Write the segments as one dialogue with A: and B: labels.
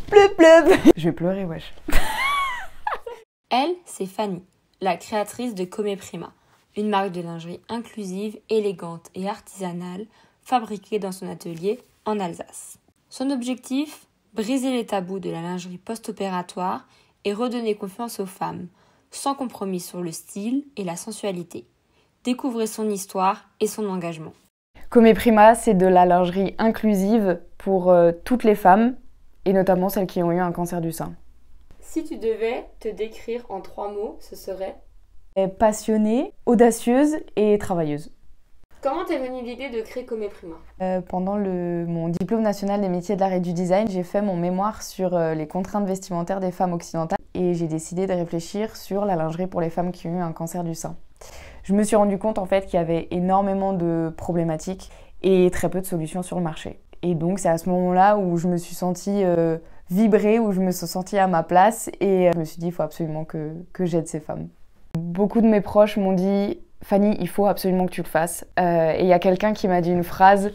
A: Pleup, pleup. Je vais pleurer, wesh.
B: Elle, c'est Fanny, la créatrice de Come Prima, une marque de lingerie inclusive, élégante et artisanale, fabriquée dans son atelier en Alsace. Son objectif, briser les tabous de la lingerie post-opératoire et redonner confiance aux femmes, sans compromis sur le style et la sensualité. Découvrez son histoire et son engagement.
A: Come Prima, c'est de la lingerie inclusive pour toutes les femmes, et notamment celles qui ont eu un cancer du sein.
B: Si tu devais te décrire en 3 mots, ce serait ?
A: Passionnée, audacieuse et travailleuse.
B: Comment t'es venue l'idée de créer Come Prima ?
A: Pendant mon diplôme national des métiers de l'art et du design, j'ai fait mon mémoire sur les contraintes vestimentaires des femmes occidentales et j'ai décidé de réfléchir sur la lingerie pour les femmes qui ont eu un cancer du sein. Je me suis rendu compte en fait qu'il y avait énormément de problématiques et très peu de solutions sur le marché. Et donc c'est à ce moment-là où je me suis sentie vibrer, où je me suis sentie à ma place et je me suis dit il faut absolument que j'aide ces femmes. Beaucoup de mes proches m'ont dit « Fanny, il faut absolument que tu le fasses ». Et il y a quelqu'un qui m'a dit une phrase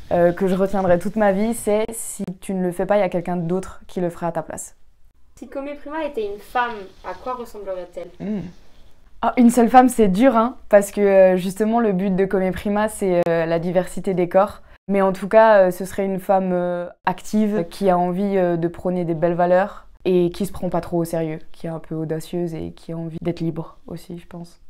A: que je retiendrai toute ma vie, c'est « Si tu ne le fais pas, il y a quelqu'un d'autre qui le fera à ta place ».
B: Si Come Prima était une femme, à quoi ressemblerait-elle ?
A: Une seule femme, c'est dur, hein, parce que justement, le but de Come Prima, c'est la diversité des corps. Mais en tout cas, ce serait une femme active, qui a envie de prôner des belles valeurs et qui se prend pas trop au sérieux, qui est un peu audacieuse et qui a envie d'être libre aussi, je pense.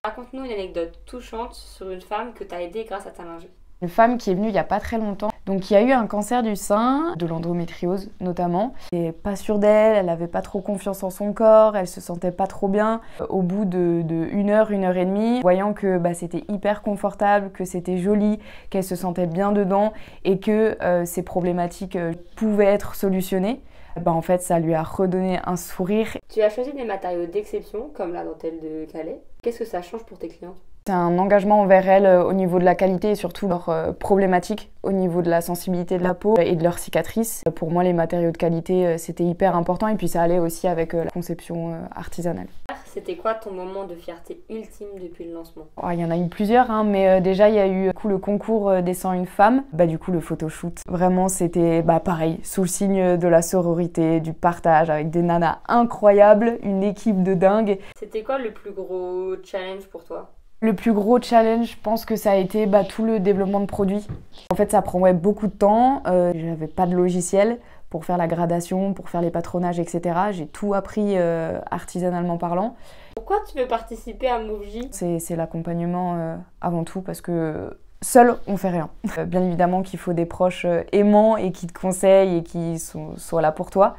B: Raconte-nous une anecdote touchante sur une femme que tu as aidée grâce à ta lingerie.
A: Une femme qui est venue il n'y a pas très longtemps, donc qui a eu un cancer du sein, de l'endométriose notamment. Elle n'était pas sûre d'elle, elle n'avait pas trop confiance en son corps, elle se sentait pas trop bien. Au bout de 1 heure et demie, voyant que c'était hyper confortable, que c'était joli, qu'elle se sentait bien dedans et que ces problématiques pouvaient être solutionnées, en fait ça lui a redonné un sourire.
B: Tu as choisi des matériaux d'exception comme la dentelle de Calais. Qu'est-ce que ça change pour tes clientes ?
A: C'est un engagement envers elles au niveau de la qualité et surtout leurs problématiques au niveau de la sensibilité de la peau et de leurs cicatrices. Pour moi, les matériaux de qualité, c'était hyper important et puis ça allait aussi avec la conception artisanale.
B: C'était quoi ton moment de fierté ultime depuis le lancement ?
A: Il y en a eu plusieurs, hein, mais déjà il y a eu le concours des 101 femmes, du coup le photoshoot. Vraiment c'était pareil, sous le signe de la sororité, du partage, avec des nanas incroyables, une équipe de dingue.
B: C'était quoi le plus gros challenge pour toi ?
A: Le plus gros challenge, je pense que ça a été tout le développement de produits. En fait, ça prend beaucoup de temps. J'avais pas de logiciel pour faire la gradation, pour faire les patronages, etc. J'ai tout appris artisanalement parlant.
B: Pourquoi tu veux participer à MoveJ ?
A: C'est l'accompagnement avant tout parce que seul, on fait rien. Bien évidemment qu'il faut des proches aimants et qui te conseillent et qui soient là pour toi.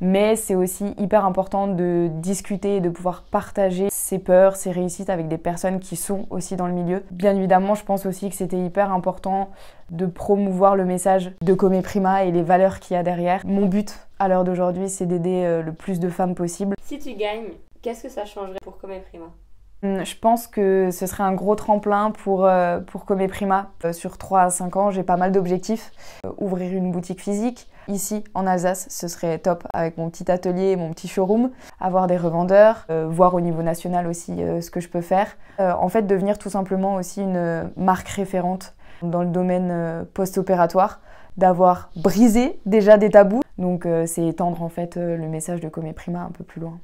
A: Mais c'est aussi hyper important de discuter et de pouvoir partager ses peurs, ses réussites avec des personnes qui sont aussi dans le milieu. Bien évidemment, je pense aussi que c'était hyper important de promouvoir le message de Come Prima et les valeurs qu'il y a derrière. Mon but à l'heure d'aujourd'hui, c'est d'aider le plus de femmes possible.
B: Si tu gagnes, qu'est-ce que ça changerait pour Come Prima ?
A: Je pense que ce serait un gros tremplin pour Come Prima. Sur 3 à 5 ans, j'ai pas mal d'objectifs. Ouvrir une boutique physique. Ici, en Alsace, ce serait top avec mon petit atelier et mon petit showroom. Avoir des revendeurs, voir au niveau national aussi ce que je peux faire. En fait, devenir tout simplement aussi une marque référente dans le domaine post-opératoire. D'avoir brisé déjà des tabous. Donc c'est étendre en fait le message de Come Prima un peu plus loin.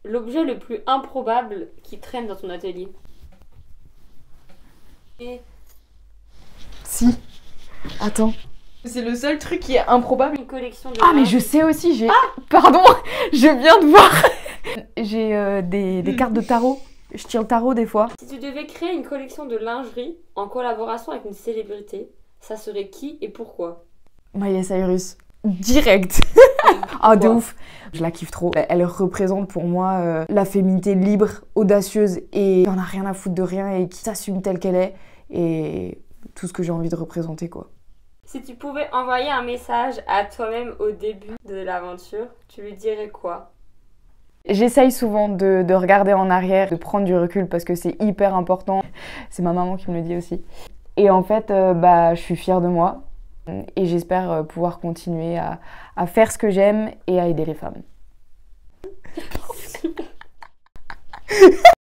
B: L'objet le plus improbable qui traîne dans ton atelier ?
A: Si. Attends. C'est le seul truc qui est improbable.
B: Une collection de...
A: Mais je sais aussi, j'ai... Pardon, je viens de voir. J'ai des cartes de tarot. Je tire le tarot des fois.
B: Si tu devais créer une collection de lingerie en collaboration avec une célébrité, ça serait qui et pourquoi ?
A: Miley Cyrus. Direct. De ouf. Je la kiffe trop. Elle représente pour moi la féminité libre, audacieuse et qui en a rien à foutre de rien et qui s'assume telle qu'elle est et tout ce que j'ai envie de représenter, quoi.
B: Si tu pouvais envoyer un message à toi-même au début de l'aventure, tu lui dirais quoi ?
A: J'essaye souvent de regarder en arrière, de prendre du recul parce que c'est hyper important. C'est ma maman qui me le dit aussi. Et en fait, je suis fière de moi. Et j'espère pouvoir continuer à faire ce que j'aime et à aider les femmes.